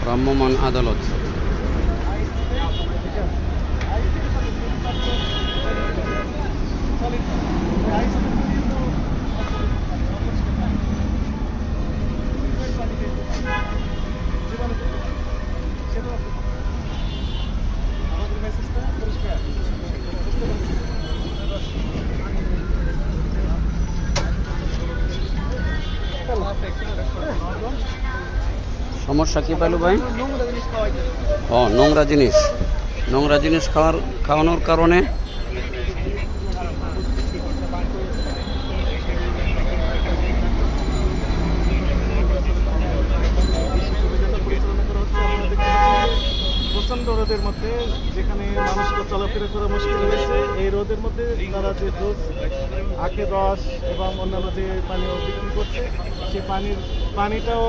ভ্রাম্যমাণ আদালত। সমস্যা কি পাইল ভাই? নোংরা জিনিস খাওয়ানোর কারণে প্রচন্ড রোদের মধ্যে যেখানে মানুষকে চলাফেরা করা মুশকিল হয়েছে, এই রোদের মধ্যে তারা যে দুধ, আখের রস এবং অন্যান্য যে পানীয় বিক্রি করছে, সেই পানিটাও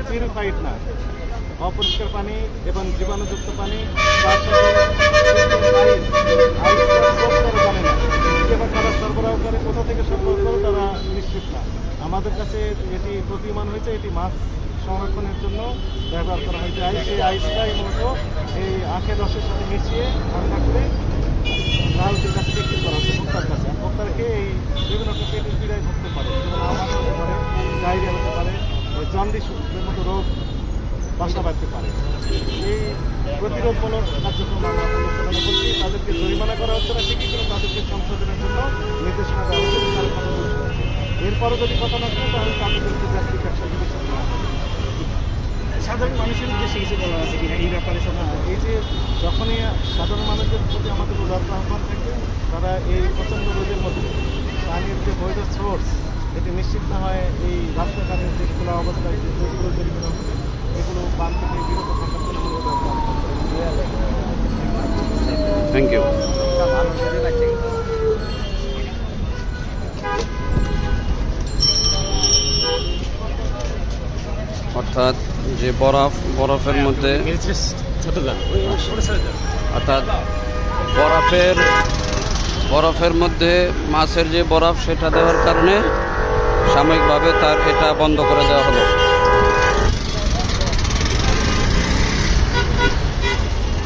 পিউরিফাইড না, অপরিষ্কার পানি এবং জীবাণুযুক্ত পানি। তার সাথে জানে না এবার তারা সরবরাহ করে, কোথা থেকে সরবরাহ করে তারা নিশ্চিত না। আমাদের কাছে এটি প্রতীয়মান হয়েছে, এটি মাছ সংরক্ষণের জন্য ব্যবহার করা হয়েছে আইস। সেই আইসটাই মূলত এই আখের রসের সাথে মিশিয়ে ঠান্ডা করে গ্রাহকের কাছে বিক্রি করা হচ্ছে, ভোক্তার কাছে। ভোক্তারকে এই বিভিন্ন পেটের পীড়ায় ভুগতে পারে, যেমন আমাশ হতে পারে, ডায়রিয়া হতে পারে, জন্ডিসের মতো রোগ বাসা বাঁধতে পারে। এই প্রতিরোধমূলক কার্যক্রম আমরা অনুসরণ করছি। তাদেরকে জরিমানা করা হচ্ছে না ঠিকই, কিন্তু তাদেরকে সংশোধনের জন্য নির্দেশনা দেওয়া হচ্ছে, তার কথা বলছে। এরপরও যদি কথা না শুনে তাহলে তাদের বিরুদ্ধে ব্যক্তি ব্যবসা জিনিস সাধারণ মানুষের উদ্দেশ্যে কিছু বলা আছে কিনা এই ব্যাপারে? এই যে যখনই সাধারণ মানুষের প্রতি আমাদের উদারতা আহ্বান থাকে, তারা এই প্রচণ্ড রোদের মধ্যে পানির যে বৈধ সোর্স এটি নিশ্চিত না হয়, এই রাস্তাঘাটের যে খোলা অবস্থায় যে তৈরিগুলো তৈরি করা হবে, এগুলো পান থেকে বিরত থাকার জন্য থ্যাংক ইউ। অর্থাৎ যে বরফের মধ্যে অর্থাৎ বরফের মধ্যে মাছের যে বরফ সেটা দেওয়ার কারণে সাময়িকভাবে তার এটা বন্ধ করে দেওয়া হলো।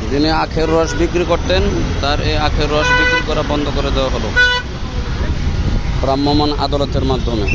যিনি আখের রস বিক্রি করতেন তার এই আখের রস বিক্রি করা বন্ধ করে দেওয়া হলো ভ্রাম্যমাণ আদালতের মাধ্যমে।